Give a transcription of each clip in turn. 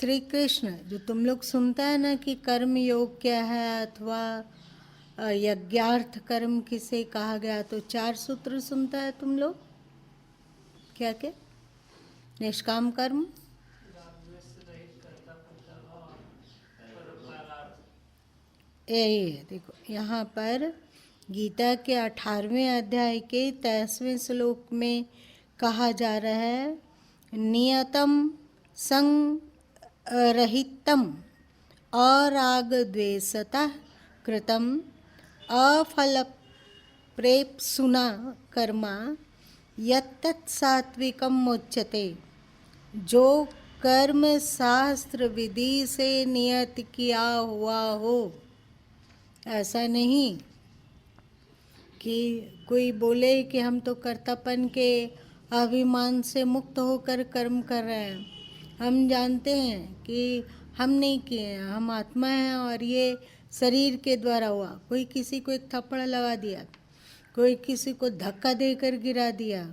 श्री कृष्ण जो तुम लोग सुनता है ना कि कर्म योग क्या है अथवा यज्ञार्थ कर्म किसे कहा गया, तो 4 सूत्र सुनता है तुम लोग। क्या क्या? निष्काम कर्म, यही है। देखो यहाँ पर गीता के 18वें अध्याय के 23वें श्लोक में कहा जा रहा है, नियतम संरहितम अराग द्वेषतः कृतम अफल प्रेप्सुना कर्मा यत्तत् सात्विकम उच्यते। जो कर्म शास्त्र विधि से नियत किया हुआ हो, ऐसा नहीं कि कोई बोले कि हम तो कर्तापन के अभिमान से मुक्त होकर कर्म कर रहे हैं। हम जानते हैं कि हम नहीं किए हैं, हम आत्मा हैं और ये शरीर के द्वारा हुआ। कोई किसी को एक थप्पड़ लगा दिया, कोई किसी को धक्का देकर गिरा दिया,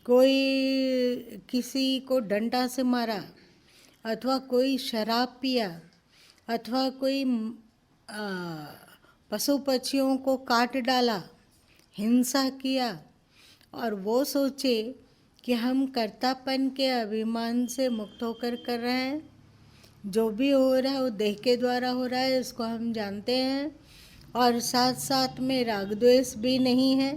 कोई किसी को डंडा से मारा, अथवा कोई शराब पिया, अथवा कोई पशु पक्षियों को काट डाला, हिंसा किया, और वो सोचे कि हम कर्तापन के अभिमान से मुक्त होकर कर रहे हैं। जो भी हो रहा है वो देह के द्वारा हो रहा है, इसको हम जानते हैं। और साथ साथ में राग द्वेष भी नहीं है।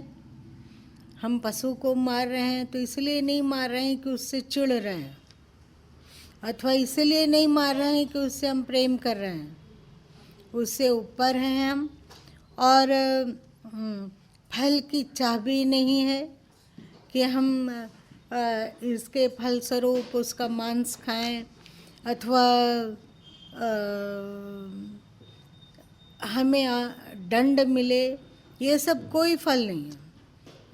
हम पशु को मार रहे हैं तो इसलिए नहीं मार रहे हैं कि उससे चिढ़ रहे हैं, अथवा इसलिए नहीं मार रहे हैं कि उससे हम प्रेम कर रहे हैं। उससे ऊपर हैं हम, और फल की चाह भी नहीं है कि हम इसके फलस्वरूप उसका मांस खाएं, अथवा हमें दंड मिले। ये सब कोई फल नहीं है।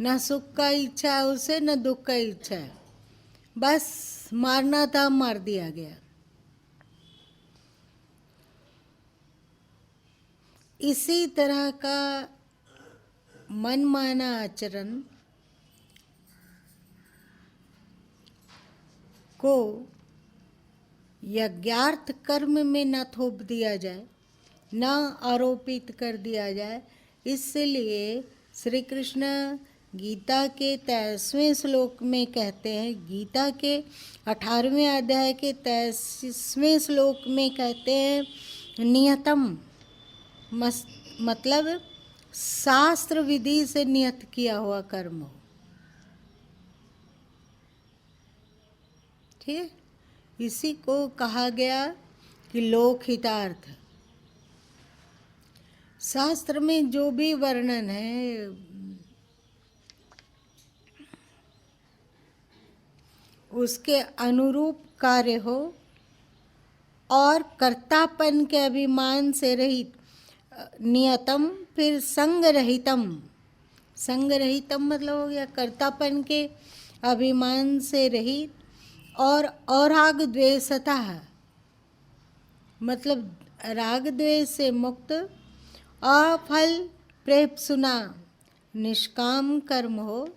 न सुख का इच्छा है उसे, न दुख का इच्छा है। बस मारना था, मार दिया गया। इसी तरह का मनमाना आचरण को यज्ञार्थ कर्म में न थोप दिया जाए, न आरोपित कर दिया जाए। इसलिए श्री कृष्ण गीता के 23वें श्लोक में कहते हैं, गीता के 18वें अध्याय के 23वें श्लोक में कहते हैं, नियतम मतलब शास्त्र विधि से नियत किया हुआ कर्म हो। ठीक है, इसी को कहा गया कि लोकहितार्थ। शास्त्र में जो भी वर्णन है, उसके अनुरूप कार्य हो और कर्तापन के अभिमान से रहित, नियतम, फिर संगरहितम। संगरहितम मतलब हो गया कर्तापन के अभिमान से रहित, और राग द्वेषतः मतलब राग द्वेष से मुक्त, अफल प्रेप्सुना निष्काम कर्म हो,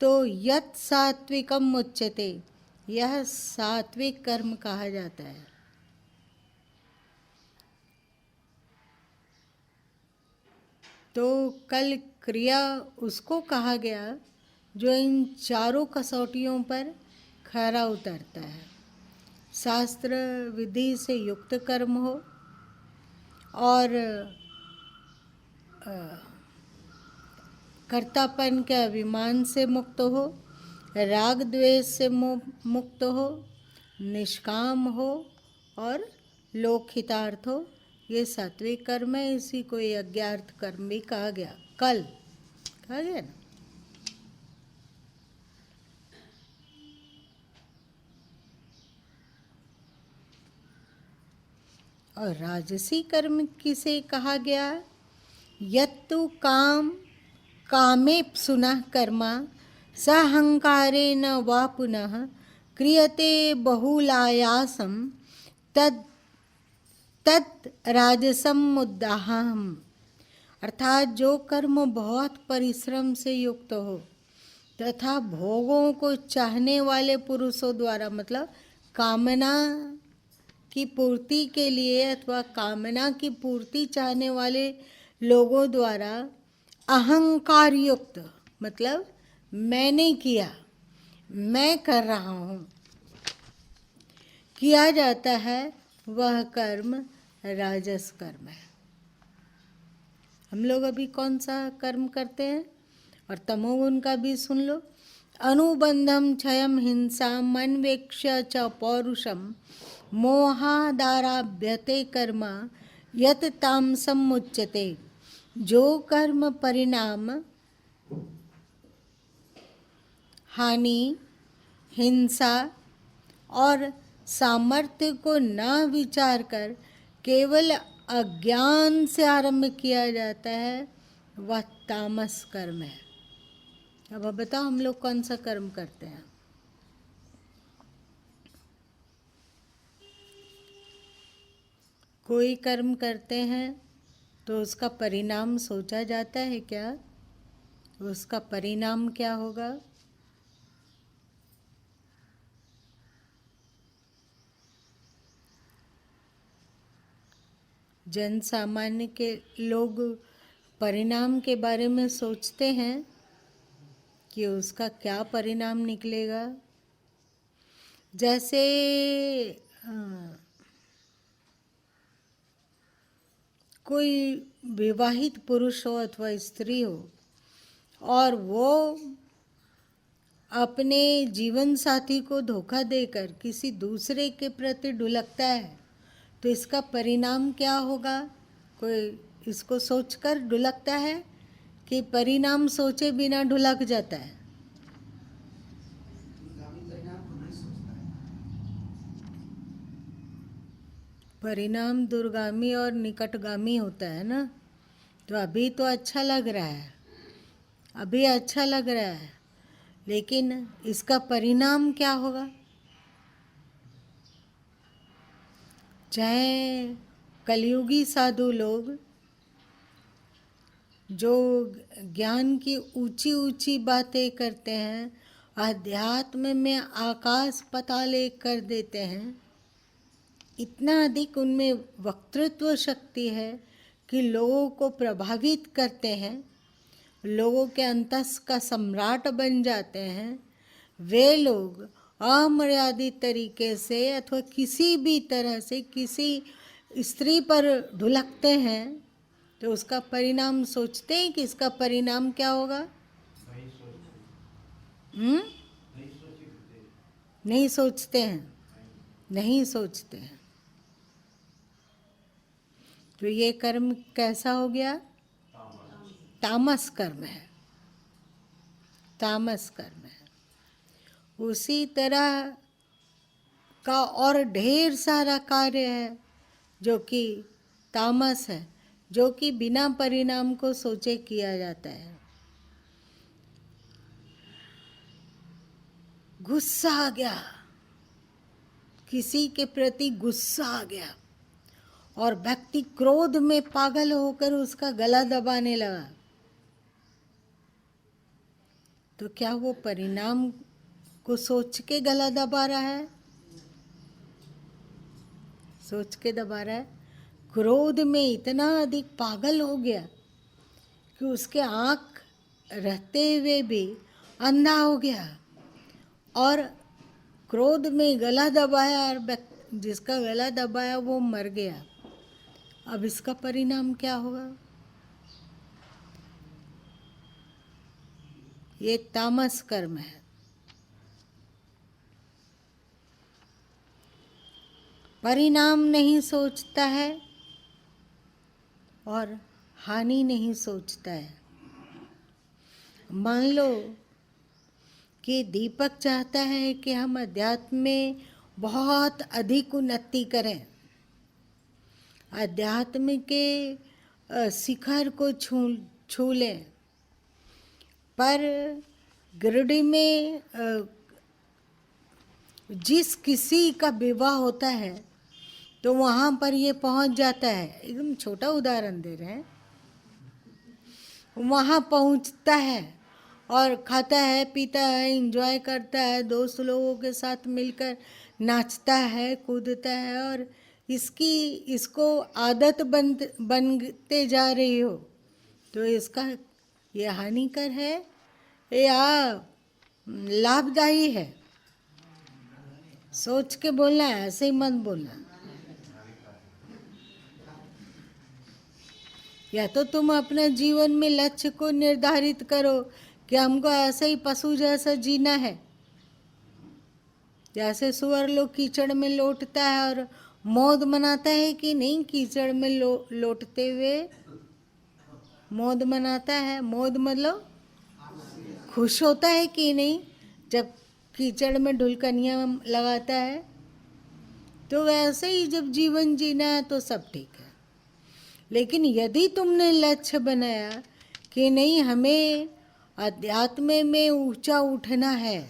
तो यत् सात्विकम उच्यते, यह सात्विक कर्म कहा जाता है। तो कल क्रिया उसको कहा गया जो इन चारों कसौटियों पर खरा उतरता है। शास्त्र विधि से युक्त कर्म हो, और कर्तापन के अभिमान से मुक्त हो, राग द्वेष से मुक्त हो, निष्काम हो, और लोकहितार्थ हो। ये सात्विक कर्म है। इसी को यज्ञार्थ कर्म भी कहा गया। कल कहा गया ना। और राजसी कर्म किसे कहा गया? यत्तु कामेप्सुना कर्मा सहंकारेण वा पुनः क्रियते बहुलायासं तत् राजसम मुद्दाहम। अर्थात जो कर्म बहुत परिश्रम से युक्त हो तथा भोगों को चाहने वाले पुरुषों द्वारा, मतलब कामना की पूर्ति के लिए अथवा कामना की पूर्ति चाहने वाले लोगों द्वारा अहंकार युक्त, मतलब मैंने किया, मैं कर रहा हूँ, किया जाता है, वह कर्म राजस कर्म है। हम लोग अभी कौन सा कर्म करते हैं? और तमोगुण का भी सुन लो। अनुबंधम क्षयम हिंसा मनवेक्ष च पौरुषम मोहादाराभ्यते कर्म यत तामसम मुच्यते। जो कर्म परिणाम हानि, हिंसा और सामर्थ्य को न विचार कर केवल अज्ञान से आरंभ किया जाता है, वह तामस कर्म है। अब बताओ हम लोग कौन सा कर्म करते हैं? कोई कर्म करते हैं तो उसका परिणाम सोचा जाता है क्या? उसका परिणाम क्या होगा? जन सामान्य के लोग परिणाम के बारे में सोचते हैं कि उसका क्या परिणाम निकलेगा। जैसे कोई विवाहित पुरुष हो अथवा स्त्री हो और वो अपने जीवन साथी को धोखा देकर किसी दूसरे के प्रति ढुलकता है, तो इसका परिणाम क्या होगा? कोई इसको सोचकर ढुलकता है कि परिणाम सोचे बिना ढुलक जाता है? परिणाम दूरगामी और निकटगामी होता है ना। तो अभी तो अच्छा लग रहा है, अभी अच्छा लग रहा है, लेकिन इसका परिणाम क्या होगा? चाहे कलयुगी साधु लोग जो ज्ञान की ऊंची ऊंची बातें करते हैं, अध्यात्म में आकाश पाताल एक कर देते हैं, इतना अधिक उनमें वक्तृत्व शक्ति है कि लोगों को प्रभावित करते हैं, लोगों के अंतस का सम्राट बन जाते हैं। वे लोग अमर्यादित तरीके से अथवा किसी भी तरह से किसी स्त्री पर ढुलकते हैं, तो उसका परिणाम सोचते हैं कि इसका परिणाम क्या होगा? नहीं सोचते हैं, नहीं सोचते हैं। तो ये कर्म कैसा हो गया? तामस कर्म है, तामस कर्म है। उसी तरह का और ढेर सारा कार्य है जो कि तामस है, जो कि बिना परिणाम को सोचे किया जाता है। गुस्सा आ गया, किसी के प्रति गुस्सा आ गया और व्यक्ति क्रोध में पागल होकर उसका गला दबाने लगा, तो क्या वो परिणाम को सोच के गला दबा रहा है? सोच के दबा रहा है। क्रोध में इतना अधिक पागल हो गया कि उसके आँख रहते हुए भी अंधा हो गया और क्रोध में गला दबाया और जिसका गला दबाया वो मर गया। अब इसका परिणाम क्या होगा? ये तामस कर्म है। परिणाम नहीं सोचता है और हानि नहीं सोचता है। मान लो कि दीपक चाहता है कि हम अध्यात्म में बहुत अधिक उन्नति करें, अध्यात्म के शिखर को छू लें, पर गिरडी में जिस किसी का विवाह होता है तो वहाँ पर ये पहुँच जाता है। एकदम छोटा उदाहरण दे रहे हैं। वहाँ पहुँचता है और खाता है, पीता है, एंजॉय करता है, दोस्त लोगों के साथ मिलकर नाचता है, कूदता है और इसको आदत बनते जा रही हो, तो इसका ये हानिकर है या लाभदायी है? सोच के बोलना है, ऐसे ही मत बोलना। या तो तुम अपने जीवन में लक्ष्य को निर्धारित करो कि हमको ऐसे ही पशु जैसा जीना है। जैसे सुअर लोग कीचड़ में लौटता है और मौज मनाता है कि नहीं, कीचड़ में लौटते हुए मौज मनाता है। मौज मतलब खुश होता है कि नहीं जब कीचड़ में ढुलकनियाँ लगाता है। तो वैसे ही जब जीवन जीना है तो सब ठीक है। लेकिन यदि तुमने लक्ष्य बनाया कि नहीं, हमें अध्यात्म में ऊंचा उठना है,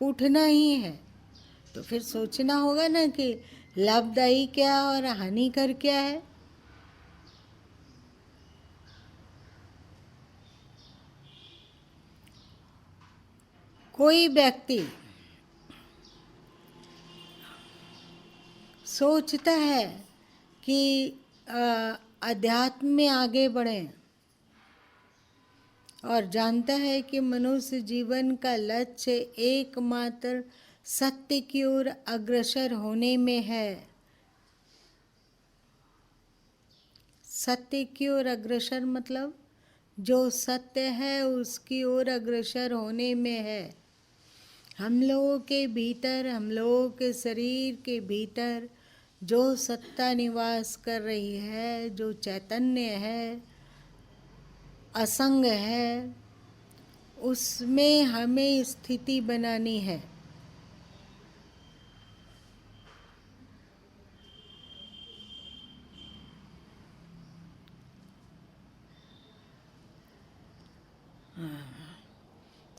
उठना ही है, तो फिर सोचना होगा ना कि लाभदायी क्या और हानिकर क्या है। कोई व्यक्ति सोचता है कि अध्यात्म में आगे बढ़ें और जानता है कि मनुष्य जीवन का लक्ष्य एकमात्र सत्य की ओर अग्रसर होने में है। सत्य की ओर अग्रसर मतलब जो सत्य है उसकी ओर अग्रसर होने में है। हम लोगों के भीतर, हम लोगों के शरीर के भीतर जो सत्ता निवास कर रही है, जो चैतन्य है, असंग है, उसमें हमें स्थिति बनानी है।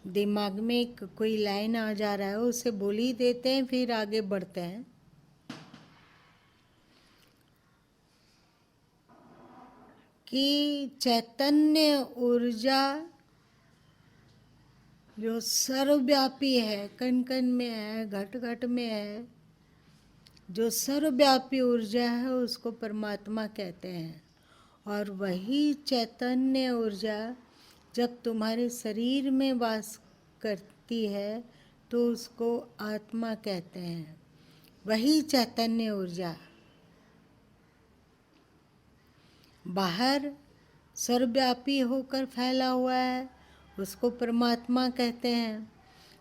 दिमाग में कोई लाइन आ जा रहा है, उसे बोल ही देते हैं, फिर आगे बढ़ते हैं। कि चैतन्य ऊर्जा जो सर्वव्यापी है, कण कण में है, घट घट में है, जो सर्वव्यापी ऊर्जा है उसको परमात्मा कहते हैं। और वही चैतन्य ऊर्जा जब तुम्हारे शरीर में वास करती है तो उसको आत्मा कहते हैं। वही चैतन्य ऊर्जा बाहर सर्वव्यापी होकर फैला हुआ है, उसको परमात्मा कहते हैं।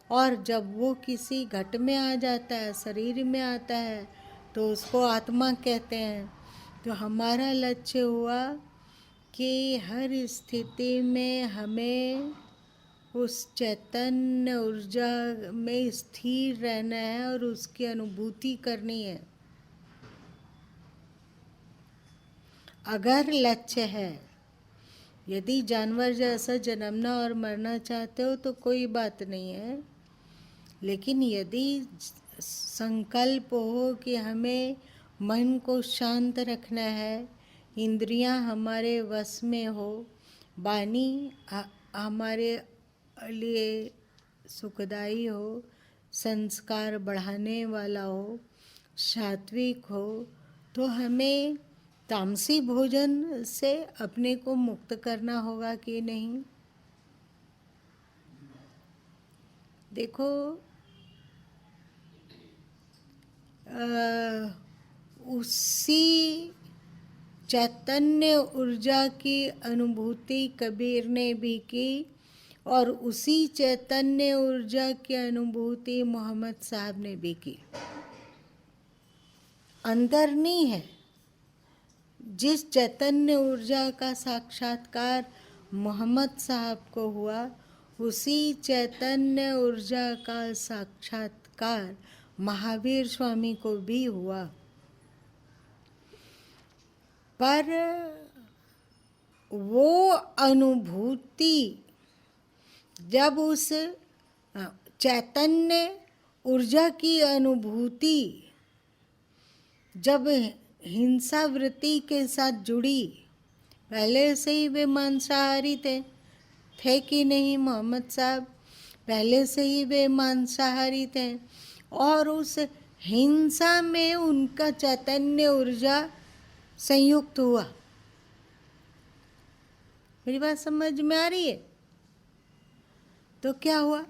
और जब वो किसी घट में आ जाता है, शरीर में आता है, तो उसको आत्मा कहते हैं। तो हमारा लक्ष्य हुआ कि हर स्थिति में हमें उस चैतन्य ऊर्जा में स्थिर रहना है और उसकी अनुभूति करनी है। अगर लक्ष्य है, यदि जानवर जैसा जन्मना और मरना चाहते हो तो कोई बात नहीं है। लेकिन यदि संकल्प हो कि हमें मन को शांत रखना है, इंद्रियां हमारे वश में हो, वाणी हमारे लिए सुखदायी हो, संस्कार बढ़ाने वाला हो, सात्विक हो, तो हमें तामसी भोजन से अपने को मुक्त करना होगा कि नहीं। देखो, उसी चैतन्य ऊर्जा की अनुभूति कबीर ने भी की और उसी चैतन्य ऊर्जा की अनुभूति मोहम्मद साहब ने भी की। अंतर नहीं है। जिस चैतन्य ऊर्जा का साक्षात्कार मोहम्मद साहब को हुआ, उसी चैतन्य ऊर्जा का साक्षात्कार महावीर स्वामी को भी हुआ। पर वो अनुभूति जब उस चैतन्य ऊर्जा की अनुभूति जब हिंसा वृत्ति के साथ जुड़ी, पहले से ही वे मांसाहारी थे कि नहीं मोहम्मद साहब? पहले से ही वे मांसाहारी थे और उस हिंसा में उनका चैतन्य ऊर्जा संयुक्त हुआ। मेरी बात समझ में आ रही है? तो क्या हुआ?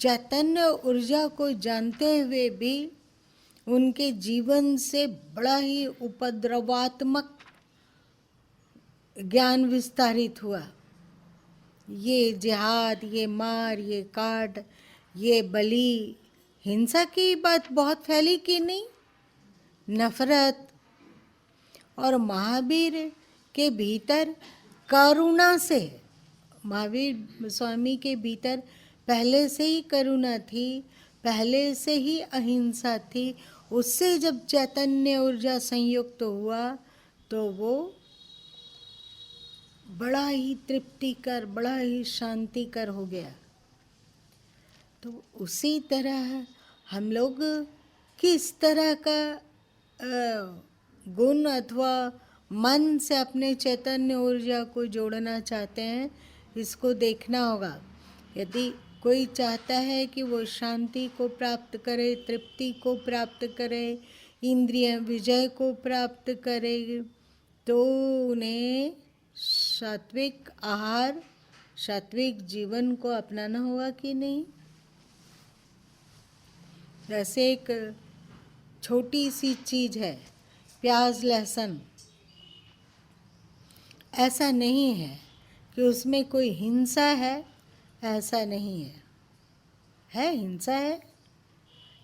चैतन्य ऊर्जा को जानते हुए भी उनके जीवन से बड़ा ही उपद्रवात्मक ज्ञान विस्तारित हुआ। ये जिहाद, ये मार, ये काट, ये बलि, हिंसा की बात बहुत फैली कि नहीं? नफरत। और महावीर के भीतर करुणा से, महावीर स्वामी के भीतर पहले से ही करुणा थी, पहले से ही अहिंसा थी। उससे जब चैतन्य ऊर्जा संयुक्त हुआ तो वो बड़ा ही तृप्तिकर, बड़ा ही शांतिकर हो गया। तो उसी तरह हम लोग किस तरह का गुण अथवा मन से अपने चैतन्य ऊर्जा को जोड़ना चाहते हैं, इसको देखना होगा। यदि कोई चाहता है कि वो शांति को प्राप्त करे, तृप्ति को प्राप्त करे, इंद्रिय विजय को प्राप्त करे, तो उन्हें सात्विक आहार, सात्विक जीवन को अपनाना होगा कि नहीं? जैसे एक छोटी सी चीज़ है प्याज लहसुन, ऐसा नहीं है कि उसमें कोई हिंसा है, ऐसा नहीं है। है हिंसा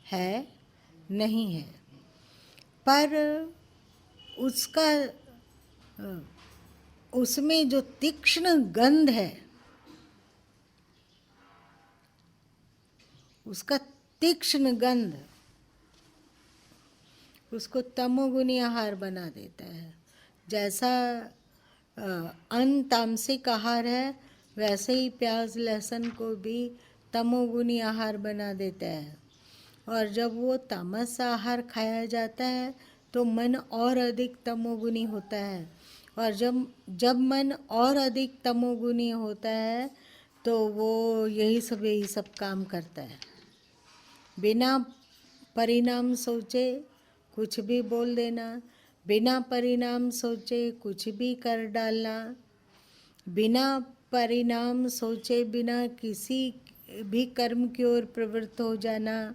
है नहीं है, पर उसका उसमें जो तीक्ष्ण गंध है, उसका तीक्ष्ण गंध उसको तमोगुणी आहार बना देता है। जैसा अन्न तामसिक आहार है, वैसे ही प्याज लहसुन को भी तमोगुणी आहार बना देता है। और जब वो तामस आहार खाया जाता है तो मन और अधिक तमोगुणी होता है, और जब मन और अधिक तमोगुणी होता है तो वो यही सब काम करता है। बिना परिणाम सोचे कुछ भी बोल देना, बिना परिणाम सोचे कुछ भी कर डालना, बिना परिणाम सोचे बिना किसी भी कर्म की ओर प्रवृत्त हो जाना,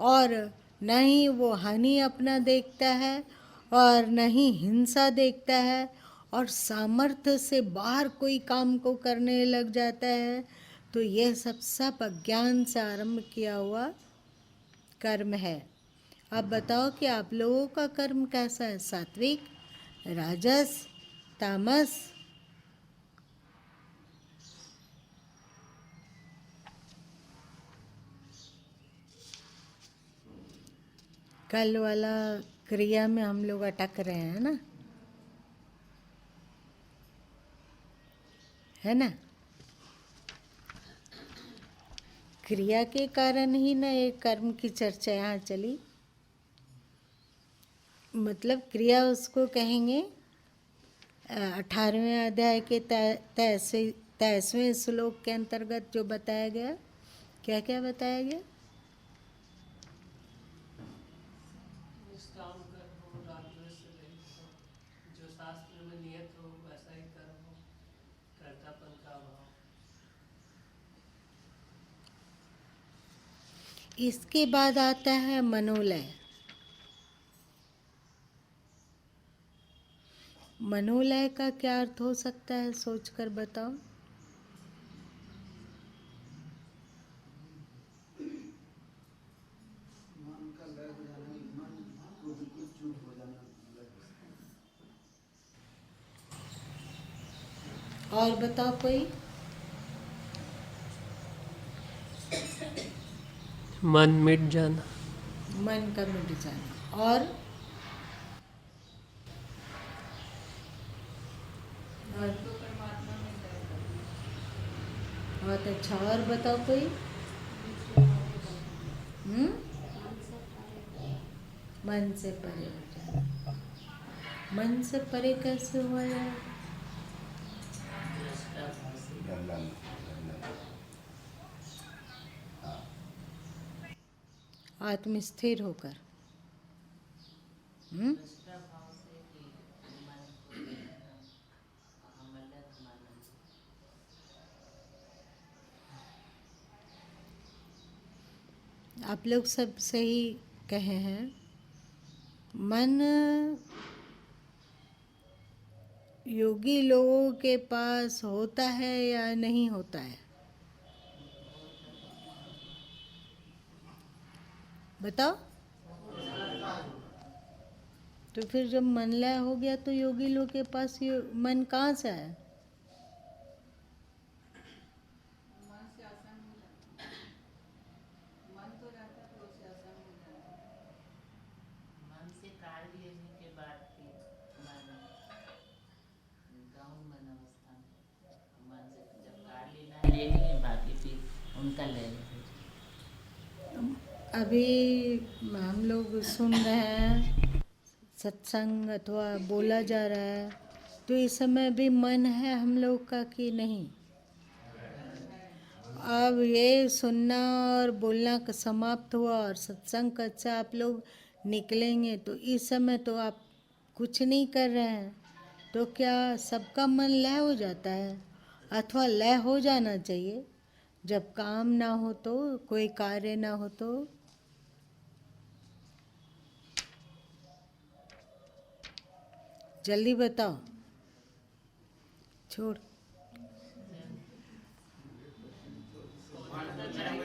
और न ही वो हानि अपना देखता है और न ही हिंसा देखता है, और सामर्थ्य से बाहर कोई काम को करने लग जाता है। तो यह सब अज्ञान से आरंभ किया हुआ कर्म है। अब बताओ कि आप लोगों का कर्म कैसा है? सात्विक, राजस, तामस? कल वाला क्रिया में हम लोग अटक रहे हैं ना, है ना? क्रिया के कारण ही ना एक कर्म की चर्चा यहाँ चली। मतलब क्रिया उसको कहेंगे 18वें अध्याय के 23वें श्लोक के अंतर्गत जो बताया गया। क्या क्या बताया गया? जो शास्त्र में नियत हो वैसा ही कर्म हो, कर्तापन का अभाव। इसके बाद आता है मनोलय। मनोलय का क्या अर्थ हो सकता है, सोचकर बताओ। और बताओ कोई। मन मिट जाना। मन का मिट जाना। और बहुत अच्छा। और बताओ कोई। मन से परे हो जाना। मन से परे कैसे हुआ यार? आत्म स्थिर होकर। निष्ठा भाव से कि मन को हम अलग मानना। आप लोग सब सही कहे हैं। मन योगी लोगों के पास होता है या नहीं होता है, बताओ। तो फिर जब मन लय हो गया तो योगी लोग के पास ये मन कहाँ से आया? मन से काढ़ लेने के बाद फिर मन गौण मन अवस्था में मन से जब काढ़ लेना है ले लिए, बाकी फिर उनका ले लेते। अभी हम लोग सुन रहे हैं सत्संग अथवा बोला जा रहा है, तो इस समय भी मन है हम लोग का कि नहीं? अब ये सुनना और बोलना का समाप्त हुआ और सत्संग का अच्छा आप लोग निकलेंगे, तो इस समय तो आप कुछ नहीं कर रहे हैं, तो क्या सबका मन लय हो जाता है? अथवा लय हो जाना चाहिए जब काम ना हो तो, कोई कार्य ना हो तो। जल्दी बताओ। छोड़। मन अगर लय हो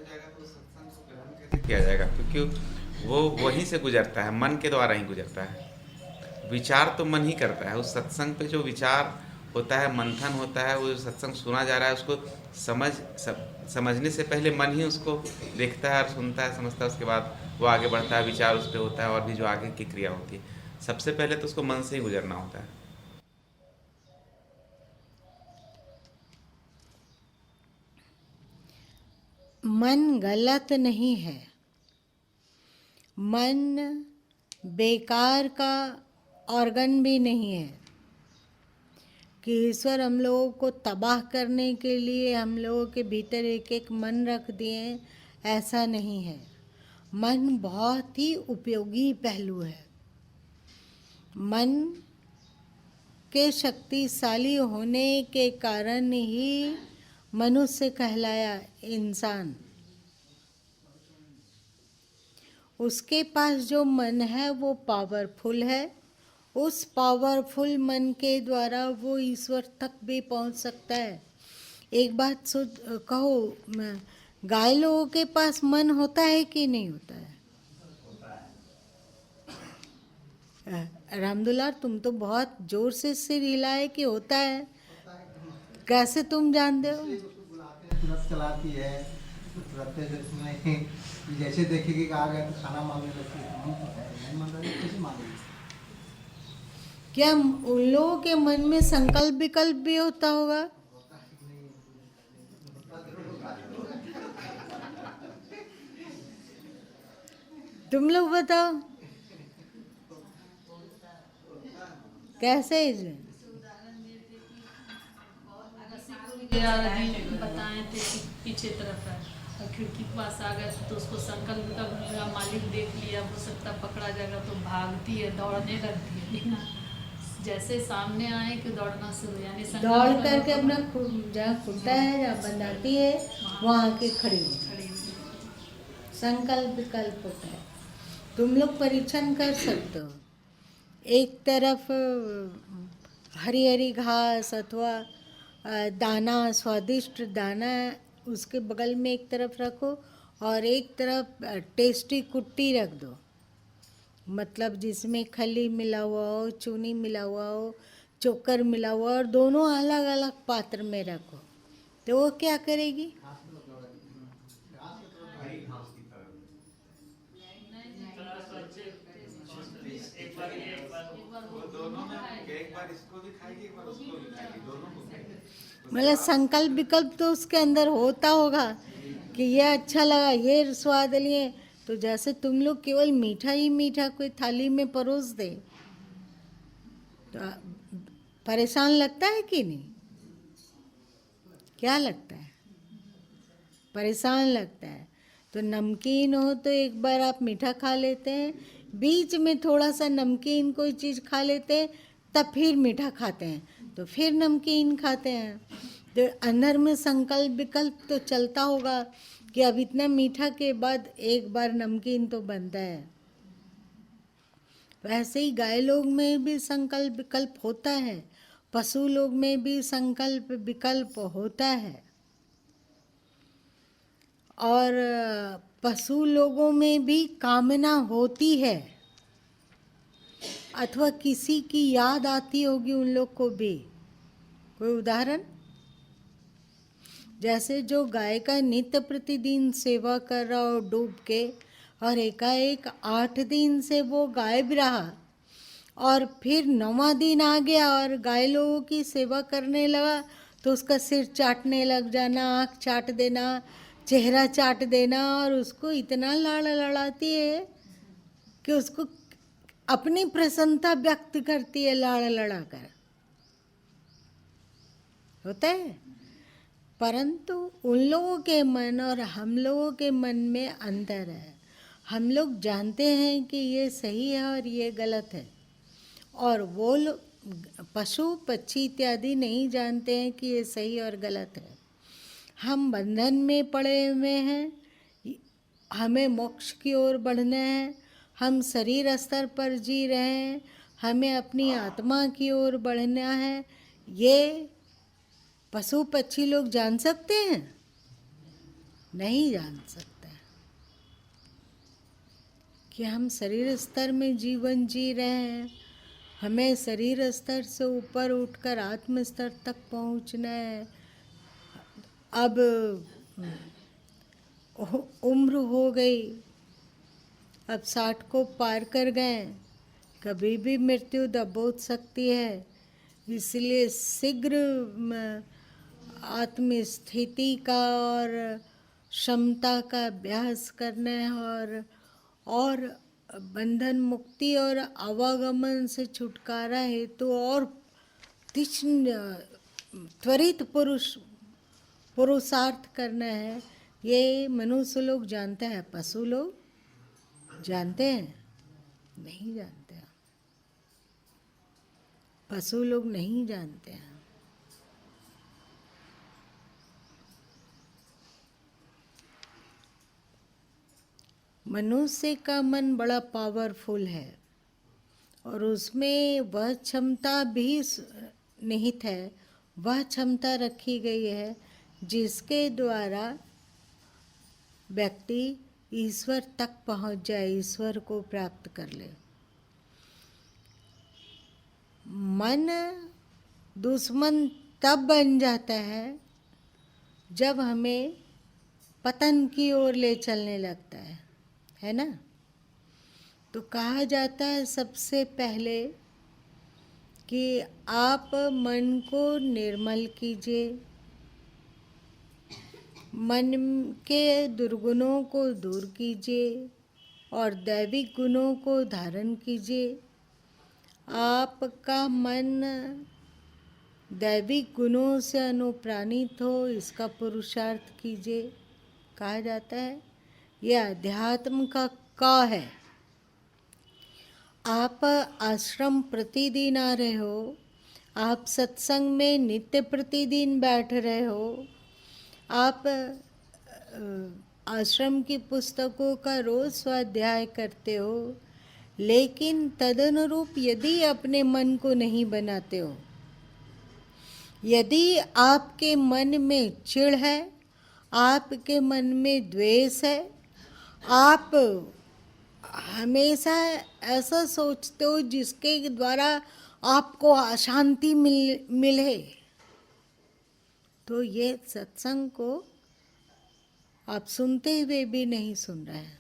जाएगा तो सत्संग को ग्रहण कैसे किया जाएगा? क्योंकि वो वहीं से गुजरता है, मन के द्वारा ही गुजरता है। विचार तो मन ही करता है। उस सत्संग पे जो विचार होता है, मंथन होता है, वो जो सत्संग सुना जा रहा है उसको समझने से पहले मन ही उसको देखता है और सुनता है, समझता है। उसके बाद वो आगे बढ़ता है, विचार उस पर होता है और भी जो आगे की क्रिया होती है। सबसे पहले तो उसको मन से ही गुजरना होता है। मन गलत नहीं है। मन बेकार का ऑर्गन भी नहीं है कि ईश्वर हम लोगों को तबाह करने के लिए हम लोगों के भीतर एक एक मन रख दिए, ऐसा नहीं है। मन बहुत ही उपयोगी पहलू है। मन के शक्तिशाली होने के कारण ही मनुष्य कहलाया इंसान। उसके पास जो मन है वो पावरफुल है। उस पावरफुल मन के द्वारा वो ईश्वर तक भी पहुंच सकता है। एक बात कहो, गाय लोगों के पास मन होता है कि नहीं होता है? रामदुलार, तुम तो बहुत जोर से सिर हिलाए कि होता है। कैसे तुम जानते हो? तुरंत चलाती है, तुरंत इसमें जैसे देखेगी कि आ गया तो खाना मांगने लगती है। मन तो है, नहीं मान रही कैसे मांगेगी? क्या उन लोगों के मन में संकल्प विकल्प भी होता होगा? तुम लोग बताओ कैसे इसमें? बताए थे कि पीछे तरफ है और खिड़की के पास आ गए तो उसको संकल्प का मेरा मालिक देख लिया, हो सकता पकड़ा जाएगा तो भागती है, दौड़ने लगती है। लेकिन जैसे सामने आए कि दौड़ना शुरू, यानी दौड़ करके अपना जहाँ खुलता है, जहाँ बंधाती है, वहाँ के खड़ी खड़ी संकल्प विकल्प होता है। तुम लोग परीक्षण कर सकते हो। एक तरफ हरी हरी घास अथवा दाना, स्वादिष्ट दाना, उसके बगल में एक तरफ रखो और एक तरफ टेस्टी कुट्टी रख दो, मतलब जिसमें खली मिला हुआ हो, चूनी मिला हुआ हो, चोकर मिला हुआ, और दोनों अलग अलग पात्र में रखो, तो वो क्या करेगी? मतलब संकल्प विकल्प तो उसके अंदर होता होगा कि ये अच्छा लगा, ये स्वाद लिए। तो जैसे तुम लोग केवल मीठा ही मीठा कोई थाली में परोस दे तो परेशान लगता है कि नहीं? क्या लगता है? परेशान लगता है। तो नमकीन हो तो एक बार आप मीठा खा लेते हैं, बीच में थोड़ा सा नमकीन कोई चीज़ खा लेते हैं, तब फिर मीठा खाते हैं, तो फिर नमकीन खाते हैं। तो अंदर में संकल्प विकल्प तो चलता होगा कि अब इतना मीठा के बाद एक बार नमकीन तो बनता है। वैसे ही गाय लोग में भी संकल्प विकल्प होता है, पशु लोग में भी संकल्प विकल्प होता है, और पशु लोगों में भी कामना होती है, अथवा किसी की याद आती होगी उन लोग को भी। कोई उदाहरण? जैसे जो गाय का नित्य प्रतिदिन सेवा कर रहा हो डूब के, और एकाएक 8 दिन से वो गायब रहा, और फिर 9वां दिन आ गया और गाय लोगों की सेवा करने लगा, तो उसका सिर चाटने लग जाना, आँख चाट देना, चेहरा चाट देना, और उसको इतना लाड़ लड़ाती है कि उसको अपनी प्रसन्नता व्यक्त करती है लाड़ लड़ाकर। होता है। परंतु उन लोगों के मन और हम लोगों के मन में अंतर है। हम लोग जानते हैं कि ये सही है और ये गलत है, और वो लोग पशु पक्षी इत्यादि नहीं जानते हैं कि ये सही और गलत है। हम बंधन में पड़े हुए हैं, हमें मोक्ष की ओर बढ़ना है, हम शरीर स्तर पर जी रहे हैं, हमें अपनी आत्मा की ओर बढ़ना है। ये पशु पक्षी लोग जान सकते हैं? नहीं जान सकते कि हम शरीर स्तर में जीवन जी रहे हैं, हमें शरीर स्तर से ऊपर उठकर आत्म स्तर तक पहुंचना है। अब उम्र हो गई, अब 60 को पार कर गए, कभी भी मृत्यु दबोच सकती है, इसलिए शीघ्र आत्मस्थिति का और क्षमता का अभ्यास करना है, और बंधन मुक्ति और आवागमन से छुटकारा हेतु और त्वरित पुरुषार्थ करना है। ये मनुष्य लोग जानते हैं, पशु लोग जानते हैं? नहीं जानते हैं। पशु लोग नहीं जानते हैं। मनुष्य का मन बड़ा पावरफुल है, और उसमें वह क्षमता भी निहित है, वह क्षमता रखी गई है जिसके द्वारा व्यक्ति ईश्वर तक पहुंच जाए, ईश्वर को प्राप्त कर ले। मन दुश्मन तब बन जाता है जब हमें पतन की ओर ले चलने लगता है ना? तो कहा जाता है सबसे पहले कि आप मन को निर्मल कीजिए, मन के दुर्गुणों को दूर कीजिए और दैविक गुणों को धारण कीजिए। आपका मन दैविक गुणों से अनुप्राणित हो, इसका पुरुषार्थ कीजिए। कहा जाता है यह अध्यात्म का है। आप आश्रम प्रतिदिन आ रहे हो, आप सत्संग में नित्य प्रतिदिन बैठ रहे हो, आप आश्रम की पुस्तकों का रोज स्वाध्याय करते हो, लेकिन तदनुरूप यदि अपने मन को नहीं बनाते हो, यदि आपके मन में चिढ़ है, आपके मन में द्वेष है, आप हमेशा ऐसा सोचते हो जिसके द्वारा आपको अशांति मिले, तो ये सत्संग को आप सुनते हुए भी नहीं सुन रहे हैं।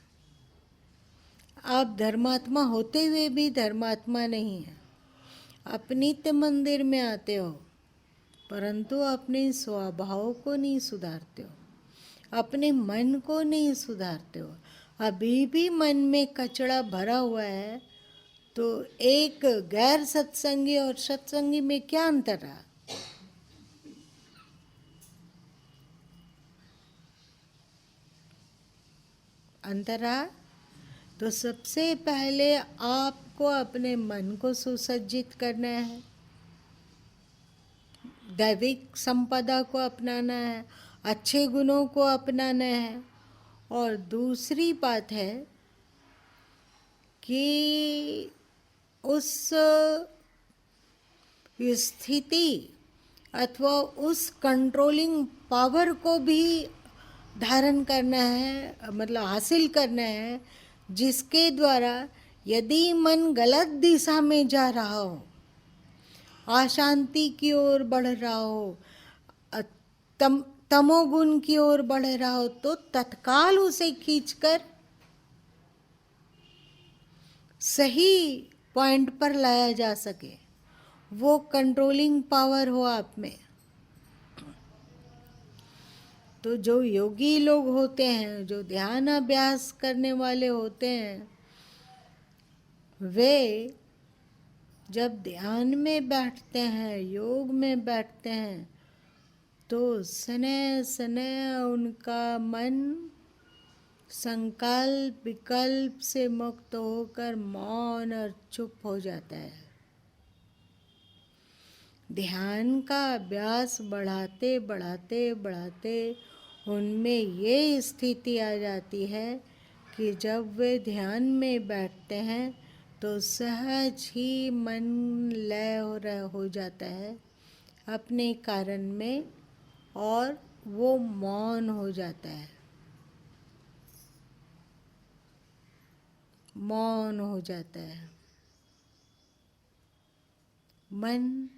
आप धर्मात्मा होते हुए भी धर्मात्मा नहीं है। आप नित्य मंदिर में आते हो, परंतु अपने स्वभाव को नहीं सुधारते हो, अपने मन को नहीं सुधारते हो। अभी भी मन में कचरा भरा हुआ है, तो एक गैर सत्संगी और सत्संगी में क्या अंतर रहा? अंतरा, तो सबसे पहले आपको अपने मन को सुसज्जित करना है, दैविक संपदा को अपनाना है, अच्छे गुणों को अपनाना है। और दूसरी बात है कि उस स्थिति अथवा उस कंट्रोलिंग पावर को भी धारण करना है, मतलब हासिल करना है, जिसके द्वारा यदि मन गलत दिशा में जा रहा हो, अशांति की ओर बढ़ रहा हो, तमोगुण की ओर बढ़ रहा हो, तो तत्काल उसे खींचकर सही पॉइंट पर लाया जा सके, वो कंट्रोलिंग पावर हो आप में। तो जो योगी लोग होते हैं, जो ध्यान अभ्यास करने वाले होते हैं, वे जब ध्यान में बैठते हैं, योग में बैठते हैं, तो सने सने उनका मन संकल्प विकल्प से मुक्त होकर मौन और चुप हो जाता है। ध्यान का अभ्यास बढ़ाते बढ़ाते बढ़ाते उनमें ये स्थिति आ जाती है कि जब वे ध्यान में बैठते हैं तो सहज ही मन लय हो जाता है अपने कारण में, और वो मौन हो जाता है, मौन हो जाता है। मन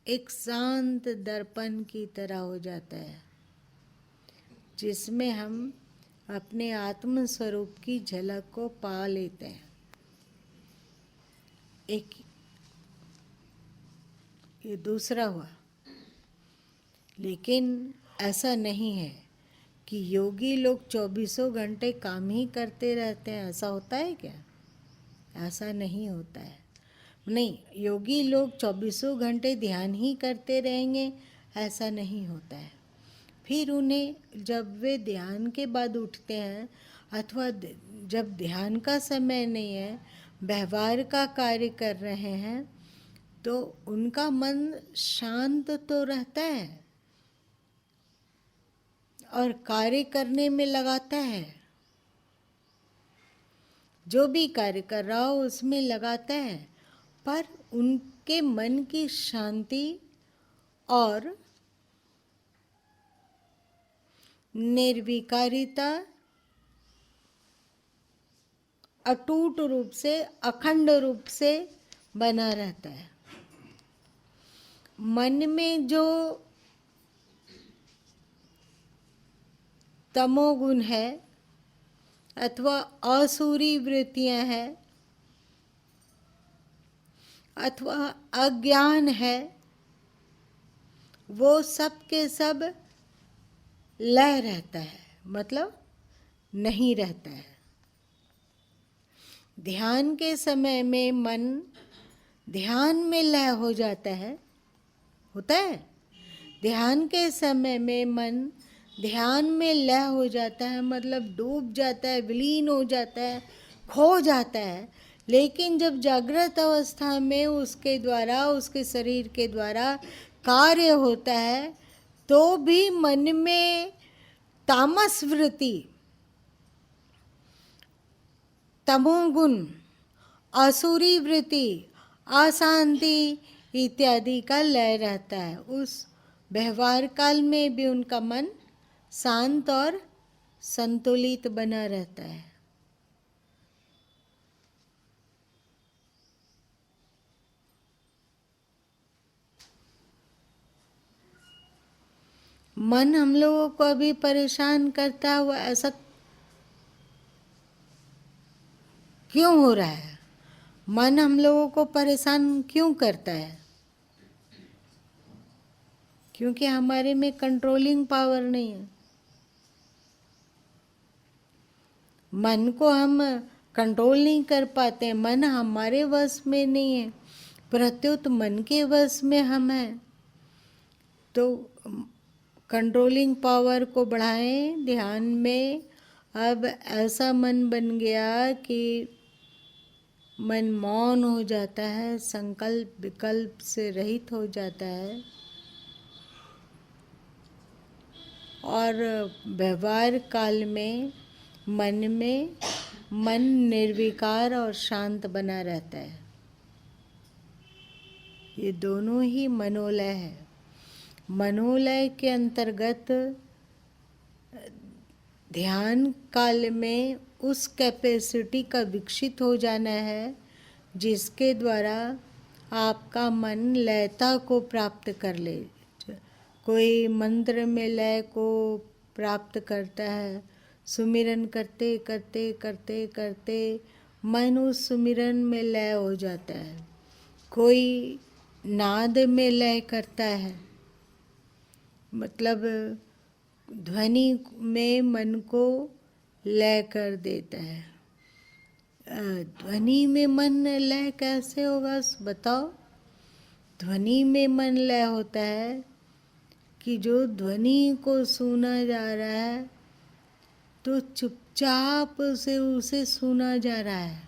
एक शांत दर्पण की तरह हो जाता है, जिसमें हम अपने आत्म स्वरूप की झलक को पा लेते हैं। एक ये दूसरा हुआ। लेकिन ऐसा नहीं है कि योगी लोग 24 घंटे काम ही करते रहते हैं, ऐसा होता है क्या? ऐसा नहीं होता है। नहीं, योगी लोग 24 घंटे ध्यान ही करते रहेंगे, ऐसा नहीं होता है। फिर उन्हें जब वे ध्यान के बाद उठते हैं अथवा जब ध्यान का समय नहीं है, व्यवहार का कार्य कर रहे हैं, तो उनका मन शांत तो रहता है और कार्य करने में लगाता है, जो भी कार्य कर रहा हो उसमें लगाता है, पर उनके मन की शांति और निर्विकारिता अटूट रूप से, अखंड रूप से बना रहता है। मन में जो तमोगुण है अथवा असुरी वृत्तियां हैं अथवा अज्ञान है, वो सब के सब लय रहता है, मतलब नहीं रहता है। ध्यान के समय में मन ध्यान में लय हो जाता है, होता है। ध्यान के समय में मन ध्यान में लय हो जाता है, मतलब डूब जाता है, विलीन हो जाता है, खो जाता है। लेकिन जब जागृत अवस्था में उसके द्वारा, उसके शरीर के द्वारा कार्य होता है, तो भी मन में तामस वृत्ति, तमोगुण, आसुरी वृत्ति, अशांति इत्यादि का लय रहता है। उस व्यवहार काल में भी उनका मन शांत और संतुलित बना रहता है। मन हम लोगों को अभी परेशान करता हुआ ऐसा क्यों हो रहा है? मन हम लोगों को परेशान क्यों करता है? क्योंकि हमारे में कंट्रोलिंग पावर नहीं है। मन को हम कंट्रोल नहीं कर पाते, मन हमारे वश में नहीं है, प्रत्युत मन के वश में हम हैं। तो कंट्रोलिंग पावर को बढ़ाएं ध्यान में, अब ऐसा मन बन गया कि मन मौन हो जाता है, संकल्प विकल्प से रहित हो जाता है और व्यवहार काल में मन निर्विकार और शांत बना रहता है। ये दोनों ही मनोलय है। मनोलय के अंतर्गत ध्यान काल में उस कैपेसिटी का विकसित हो जाना है जिसके द्वारा आपका मन लयता को प्राप्त कर ले। कोई मंत्र में लय को प्राप्त करता है, सुमिरन करते करते करते करते मन उस सुमिरन में लय हो जाता है। कोई नाद में लय करता है, मतलब ध्वनि में मन को लय कर देता है। ध्वनि में मन लय कैसे होगा बताओ? ध्वनि में मन लय होता है कि जो ध्वनि को सुना जा रहा है तो चुपचाप उसे सुना जा रहा है,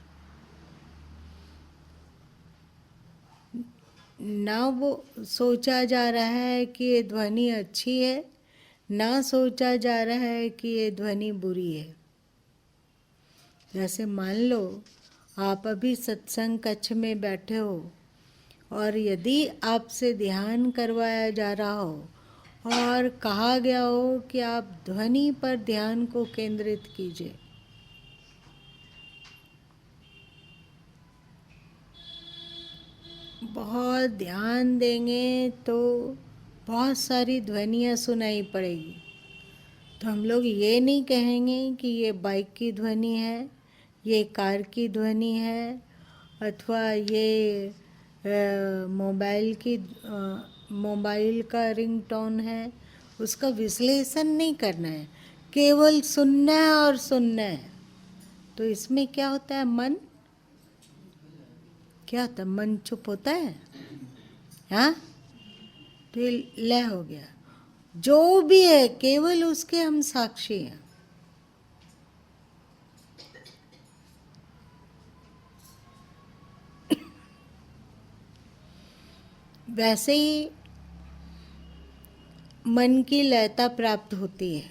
ना वो सोचा जा रहा है कि ये ध्वनि अच्छी है, ना सोचा जा रहा है कि ये ध्वनि बुरी है। जैसे मान लो आप अभी सत्संग कक्ष में बैठे हो और यदि आपसे ध्यान करवाया जा रहा हो और कहा गया हो कि आप ध्वनि पर ध्यान को केंद्रित कीजिए, बहुत ध्यान देंगे तो बहुत सारी ध्वनियाँ सुनाई पड़ेगी। तो हम लोग ये नहीं कहेंगे कि ये बाइक की ध्वनि है, ये कार की ध्वनि है, अथवा ये मोबाइल का रिंगटोन है। उसका विश्लेषण नहीं करना है, केवल सुनना है और सुनना है। तो इसमें क्या होता है? मन क्या होता है? मन चुप होता है, हाँ? तो ये लय हो गया। जो भी है केवल उसके हम साक्षी हैं। वैसे ही मन की लयता प्राप्त होती है।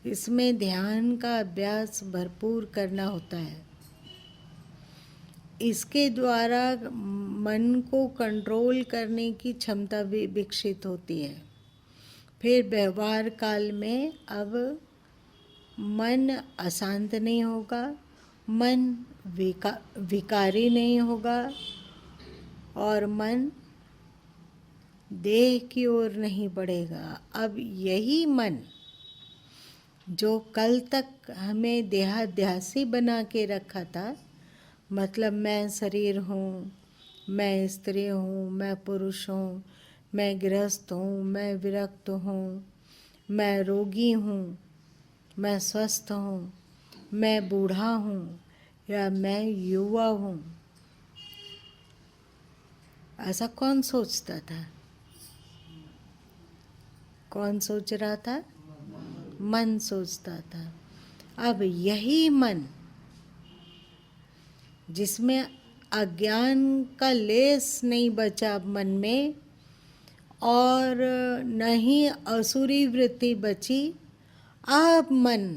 इसमें ध्यान का अभ्यास भरपूर करना होता है। इसके द्वारा मन को कंट्रोल करने की क्षमता भी विकसित होती है। फिर व्यवहार काल में अब मन अशांत नहीं होगा, मन विकारी नहीं होगा और मन देह की ओर नहीं बढ़ेगा। अब यही मन जो कल तक हमें देहाध्यासी बना के रखा था, मतलब मैं शरीर हूँ, मैं स्त्री हूँ, मैं पुरुष हूँ, मैं गृहस्थ हूँ, मैं विरक्त हूँ, मैं रोगी हूँ, मैं स्वस्थ हूँ, मैं बूढ़ा हूँ या मैं युवा हूँ, ऐसा कौन सोचता था? कौन सोच रहा था? मन सोचता था। अब यही मन जिसमें अज्ञान का लेस नहीं बचा मन में और न ही असुरी वृत्ति बची, अब मन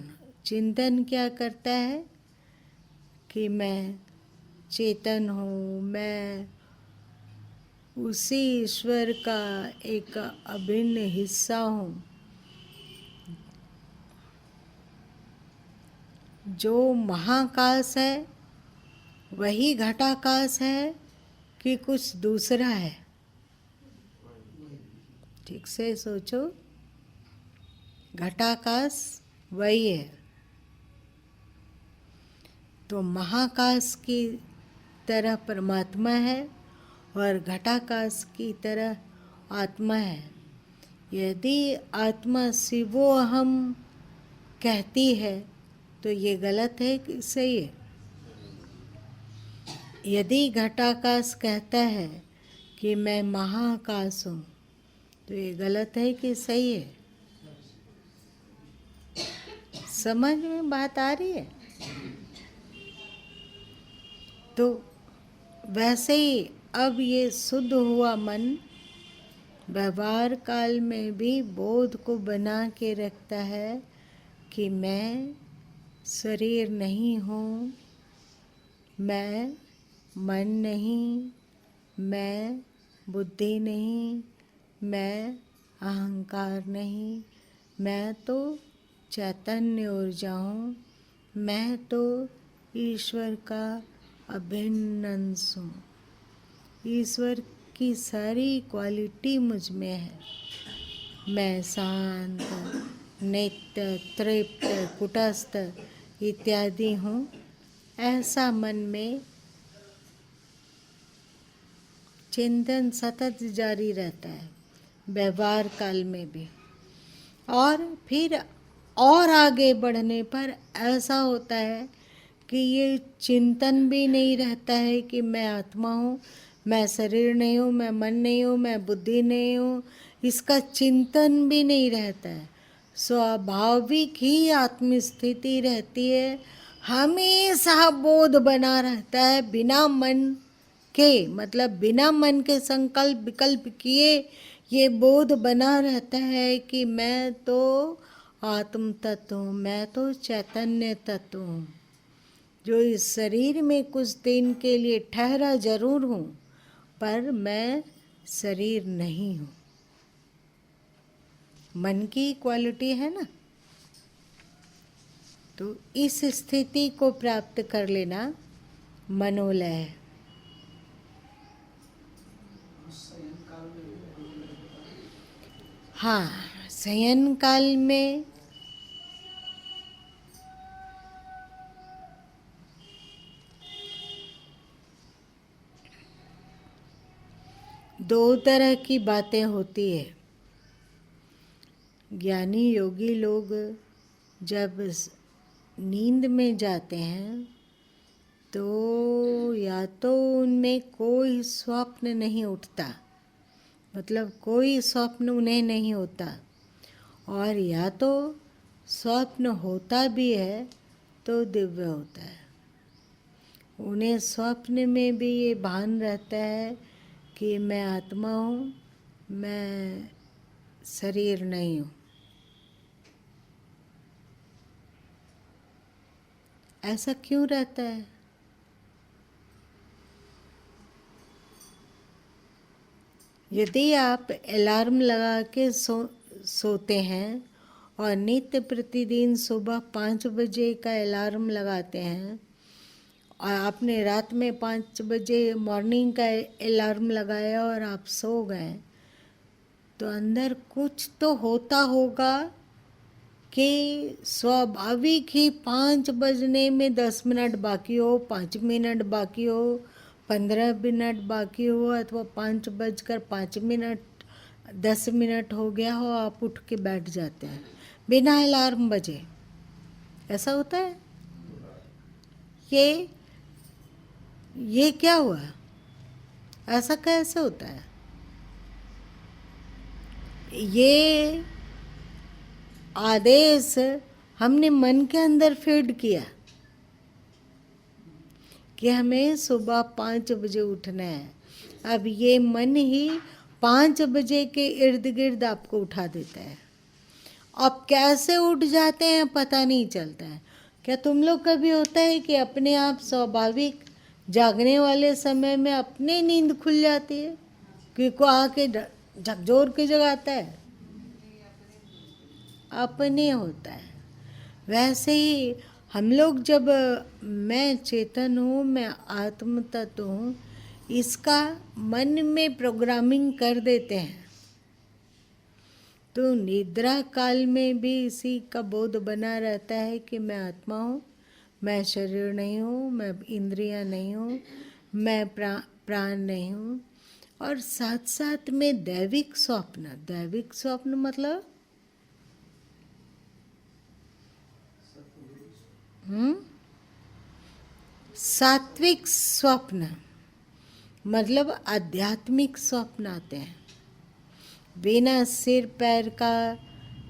चिंतन क्या करता है कि मैं चेतन हूँ, मैं उसी ईश्वर का एक अभिन्न हिस्सा हूँ। जो महाकाश है वही घटाकाश है कि कुछ दूसरा है? ठीक से सोचो, घटाकाश वही है। तो महाकाश की तरह परमात्मा है और घटाकाश की तरह आत्मा है। यदि आत्मा शिवो अहम कहती है तो ये गलत है कि सही है? यदि घटाकाश कहता है कि मैं महाकाश हूँ तो ये गलत है कि सही है? समझ में बात आ रही है? तो वैसे ही अब ये शुद्ध हुआ मन व्यवहार काल में भी बोध को बना के रखता है कि मैं शरीर नहीं हूँ, मैं मन नहीं, मैं बुद्धि नहीं, मैं अहंकार नहीं, मैं तो चैतन्य ऊर्जा हूँ, मैं तो ईश्वर का अभिन्न अंश हूँ। ईश्वर की सारी क्वालिटी मुझ में है। मैं शांत, नित्य, तृप्त, कुटस्थ इत्यादि हूँ। ऐसा मन में चिंतन सतत जारी रहता है व्यवहार काल में भी। और फिर और आगे बढ़ने पर ऐसा होता है कि ये चिंतन भी नहीं रहता है कि मैं आत्मा हूँ, मैं शरीर नहीं हूँ, मैं मन नहीं हूँ, मैं बुद्धि नहीं हूँ। इसका चिंतन भी नहीं रहता है। स्वाभाविक ही आत्मस्थिति रहती है। हमेशा बोध बना रहता है बिना मन के, मतलब बिना मन के संकल्प विकल्प किए ये बोध बना रहता है कि मैं तो आत्म तत्व हूँ, मैं तो चैतन्य तत्व हूँ, जो इस शरीर में कुछ दिन के लिए ठहरा जरूर हूँ, पर मैं शरीर नहीं हूँ। मन की क्वालिटी है ना। तो इस स्थिति को प्राप्त कर लेना मनोलय है। हाँ, शयन काल में दो तरह की बातें होती है। ज्ञानी योगी लोग जब नींद में जाते हैं तो या तो उनमें कोई स्वप्न नहीं उठता, मतलब कोई स्वप्न उन्हें नहीं होता, और या तो स्वप्न होता भी है तो दिव्य होता है। उन्हें स्वप्न में भी ये भान रहता है कि मैं आत्मा हूँ, मैं शरीर नहीं हूँ। ऐसा क्यों रहता है? यदि आप अलार्म लगा के सोते हैं और नित्य प्रतिदिन सुबह 5 बजे का अलार्म लगाते हैं और आपने रात में 5 बजे मॉर्निंग का अलार्म लगाया और आप सो गए, तो अंदर कुछ तो होता होगा कि स्वाभाविक ही 5 बजने में 10 मिनट बाकी हो, 5 मिनट बाकी हो, 15 मिनट बाकी हो, अथवा 5:05 10 मिनट हो गया हो, आप उठ के बैठ जाते हैं बिना अलार्म बजे। ऐसा होता है? ये क्या हुआ? ऐसा कैसे होता है? ये आदेश हमने मन के अंदर फीड किया कि हमें सुबह 5 बजे उठना है। अब ये मन ही 5 बजे के इर्द गिर्द आपको उठा देता है। अब कैसे उठ जाते हैं पता नहीं चलता है। क्या तुम लोग कभी होता है कि अपने आप स्वाभाविक जागने वाले समय में अपने नींद खुल जाती है कि को आके झकझोर के जगाता है? अपने होता है। वैसे ही हम लोग जब मैं चेतन हूँ, मैं आत्म तत्व हूँ, इसका मन में प्रोग्रामिंग कर देते हैं, तो निद्रा काल में भी इसी का बोध बना रहता है कि मैं आत्मा हूँ, मैं शरीर नहीं हूँ, मैं इंद्रियाँ नहीं हूँ, मैं प्राण नहीं हूँ। और साथ साथ में दैविक स्वप्न मतलब सात्विक स्वप्न, मतलब आध्यात्मिक स्वप्न आते हैं। बिना सिर पैर का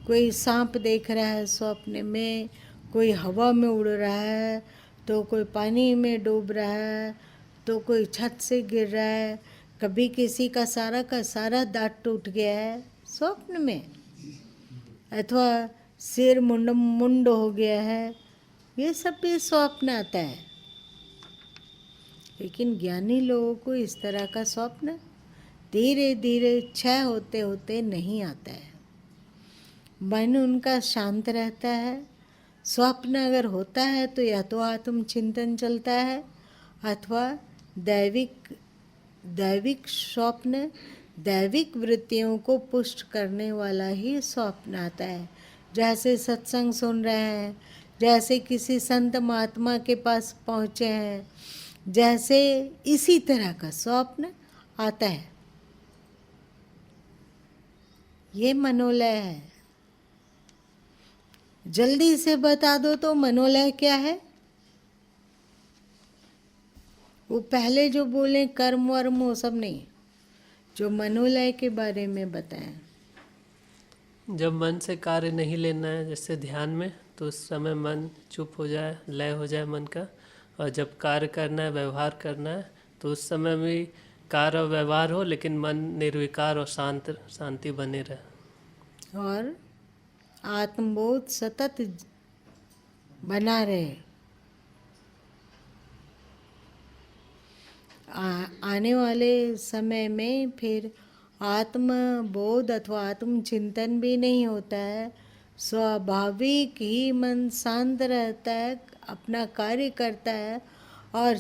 कोई सांप देख रहा है स्वप्न में, कोई हवा में उड़ रहा है, तो कोई पानी में डूब रहा है, तो कोई छत से गिर रहा है, कभी किसी का सारा दांत टूट गया है स्वप्न में, अथवा सिर मुंड हो गया है, ये सब भी स्वप्न आता है। लेकिन ज्ञानी लोगों को इस तरह का स्वप्न धीरे धीरे क्षय होते होते नहीं आता है। मन उनका शांत रहता है। स्वप्न अगर होता है तो या तो आत्मचिंतन चलता है, अथवा दैविक स्वप्न, दैविक वृत्तियों को पुष्ट करने वाला ही स्वप्न आता है। जैसे सत्संग सुन रहे हैं, जैसे किसी संत महात्मा के पास पहुँचे हैं, जैसे इसी तरह का स्वप्न आता है। ये मनोलय है। जल्दी से बता दो तो मनोलय क्या है? वो पहले जो बोले कर्म वर्म वो सब नहीं, जो मनोलय के बारे में बताएं। जब मन से कार्य नहीं लेना है, जैसे ध्यान में, तो उस समय मन चुप हो जाए, लय हो जाए मन का। और जब कार्य करना है, व्यवहार करना है, तो उस समय भी कार्य और व्यवहार हो, लेकिन मन निर्विकार और शांति बने रहे। और आत्मबोध सतत बना रहे। आने वाले समय में फिर आत्मबोध अथवा आत्मचिंतन भी नहीं होता है। स्वाभाविक ही मन शांत रहता है, अपना कार्य करता है, और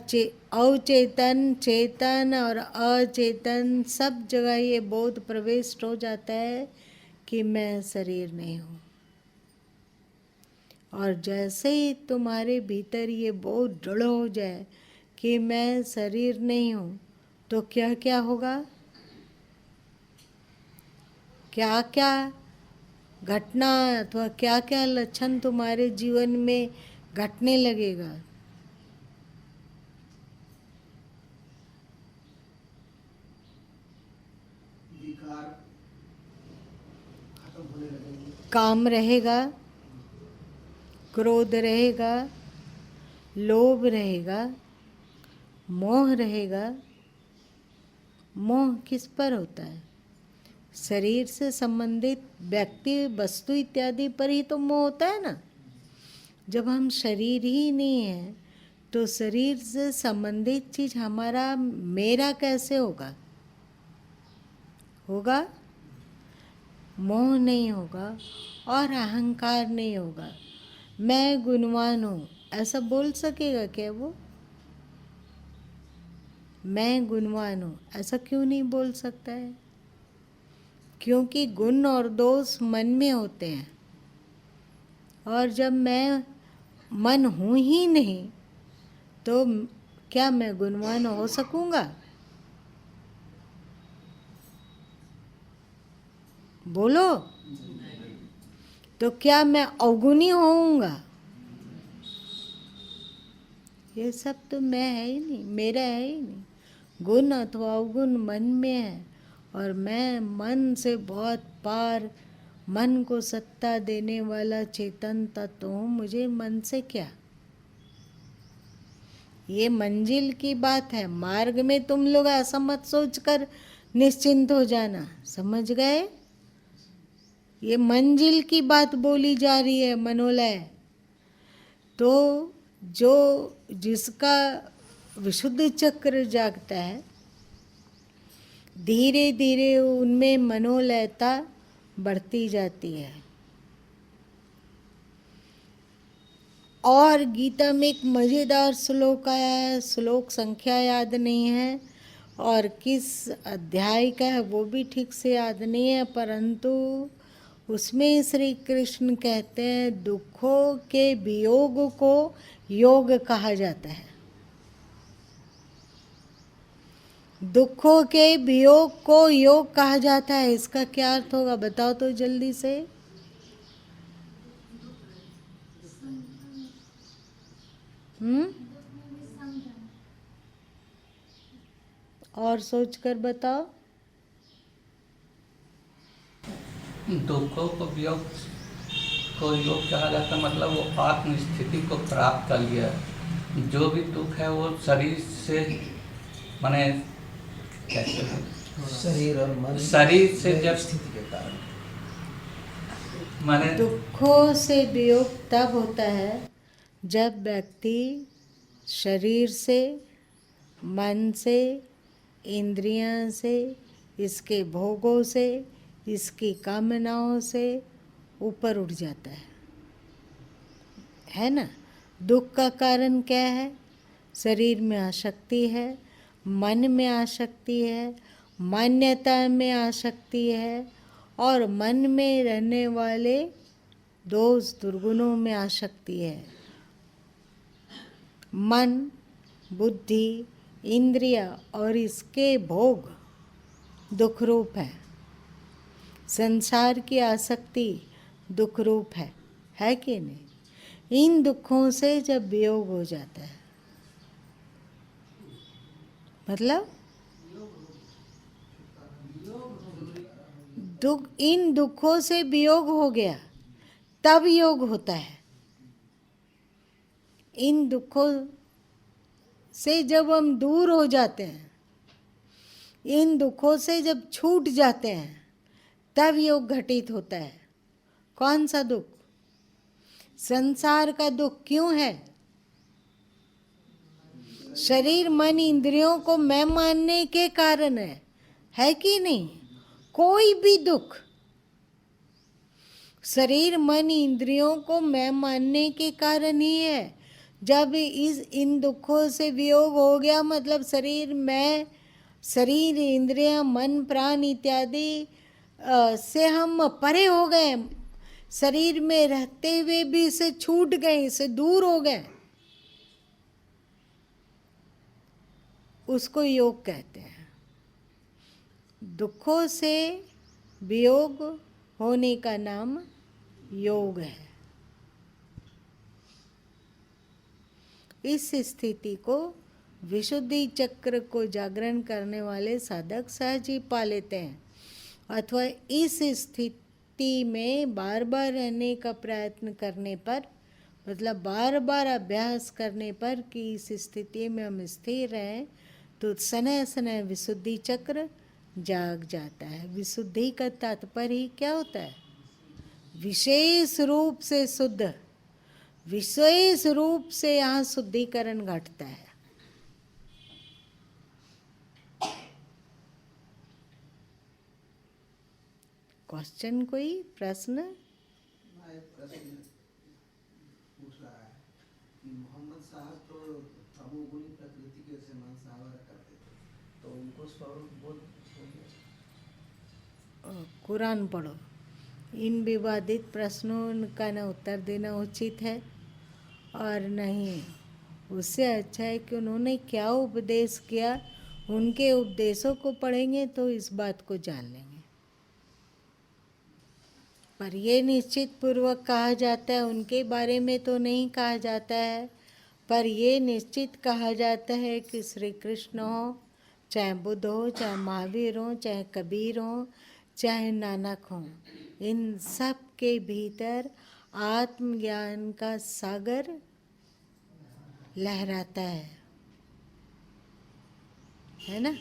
अवचेतन, चेतन और अचेतन सब जगह ये बोध प्रविष्ट हो जाता है कि मैं शरीर नहीं हूँ। और जैसे ही तुम्हारे भीतर ये बोध दृढ़ हो जाए कि मैं शरीर नहीं हूँ, तो क्या क्या होगा, क्या क्या घटना अथवा क्या क्या लक्षण तुम्हारे जीवन में घटने लगेगा। काम रहेगा, क्रोध रहेगा, लोभ रहेगा, मोह रहेगा। मोह किस पर होता है? शरीर से संबंधित व्यक्ति, वस्तु इत्यादि पर ही तो मोह होता है ना। जब हम शरीर ही नहीं है तो शरीर से संबंधित चीज हमारा, मेरा कैसे होगा? होगा? मोह नहीं होगा और अहंकार नहीं होगा। मैं गुणवान हूँ ऐसा बोल सकेगा क्या वो? मैं गुणवान हूँ ऐसा क्यों नहीं बोल सकता है? क्योंकि गुण और दोष मन में होते हैं, और जब मैं मन हूँ ही नहीं तो क्या मैं गुणवान हो सकूँगा? बोलो। तो क्या मैं अवगुणी होऊंगा? ये सब तो मैं है ही नहीं, मेरा है ही नहीं। गुण अथवा अवगुण मन में है, और मैं मन से बहुत पार, मन को सत्ता देने वाला चेतन तत्व हूँ। मुझे मन से क्या? ये मंजिल की बात है। मार्ग में तुम लोग ऐसा मत सोचकर निश्चिंत हो जाना, समझ गए? ये मंजिल की बात बोली जा रही है, मनोलय। तो जिसका विशुद्ध चक्र जागता है, धीरे धीरे उनमें मनोलयता बढ़ती जाती है। और गीता में एक मज़ेदार श्लोक आया है, श्लोक संख्या याद नहीं है और किस अध्याय का है वो भी ठीक से याद नहीं है, परंतु उसमें श्री कृष्ण कहते हैं दुखों के वियोग को योग कहा जाता है। दुखों के वियोग को योग कहा जाता है। इसका क्या अर्थ होगा बताओ तो जल्दी से। और सोचकर बताओ। दुखों को वियोग उसको योग कहा जाता है, मतलब वो आत्म स्थिति को प्राप्त कर लिया। जो भी दुख है वो शरीर से, माने कैसे, शरीर और मन शरीर से जब स्थिति के कारण माने दुखों से वियोग तब होता है जब व्यक्ति शरीर से, मन से, इंद्रियां से, इसके भोगों से, इसकी कामनाओं से ऊपर उठ जाता है ना। दुख का कारण क्या है? शरीर में आसक्ति है, मन में आसक्ति है, मान्यता में आसक्ति है, और मन में रहने वाले दोष दुर्गुणों में आसक्ति है। मन, बुद्धि, इंद्रिय और इसके भोग दुख रूप है। संसार की आसक्ति दुख रूप है कि नहीं? इन दुखों से जब वियोग हो जाता है, मतलब इन दुखों से वियोग हो गया तब योग होता है। इन दुखों से जब हम दूर हो जाते हैं, इन दुखों से जब छूट जाते हैं, तब योग घटित होता है। कौन सा दुख? संसार का दुख क्यों है? शरीर, मन, इंद्रियों को मैं मानने के कारण है कि नहीं? कोई भी दुख शरीर, मन, इंद्रियों को मैं मानने के कारण ही है। जब इन दुखों से वियोग हो गया, मतलब शरीर, इंद्रियां, मन, प्राण इत्यादि से हम परे हो गए, शरीर में रहते हुए भी इसे छूट गए, इसे दूर हो गए, उसको योग कहते हैं। दुखों से वियोग होने का नाम योग है। इस स्थिति को, विशुद्धि चक्र को जागरण करने वाले साधक सहज ही पा लेते हैं, अथवा इस स्थिति में बार बार रहने का प्रयत्न करने पर, मतलब बार बार अभ्यास करने पर कि इस स्थिति में हम स्थिर रहें, तो सनह सनह विशुद्धि चक्र जाग जाता है। विशुद्धि का तात्पर्य ही क्या होता है? विशेष रूप से शुद्ध, विशेष रूप से यहाँ शुद्धिकरण घटता है। क्वेश्चन, कोई प्रश्न? पूछ रहा है कि मोहम्मद साहब तो तमोगुणी प्रकृति के से मांसाहार करते थे, तो उनको स्वरूप बोध हो गया। कुरान पढ़ो। इन विवादित प्रश्नों का न उत्तर देना उचित है और नहीं। उससे अच्छा है कि उन्होंने क्या उपदेश किया, उनके उपदेशों को पढ़ेंगे तो इस बात को जान लेंगे। पर ये निश्चित पूर्वक कहा जाता है, उनके बारे में तो नहीं कहा जाता है, पर ये निश्चित कहा जाता है कि श्री कृष्ण हो, चाहे बुद्ध हो, चाहे महावीर हो, चाहे कबीर हो, चाहे नानक हो, इन सब के भीतर आत्मज्ञान का सागर लहराता है ना।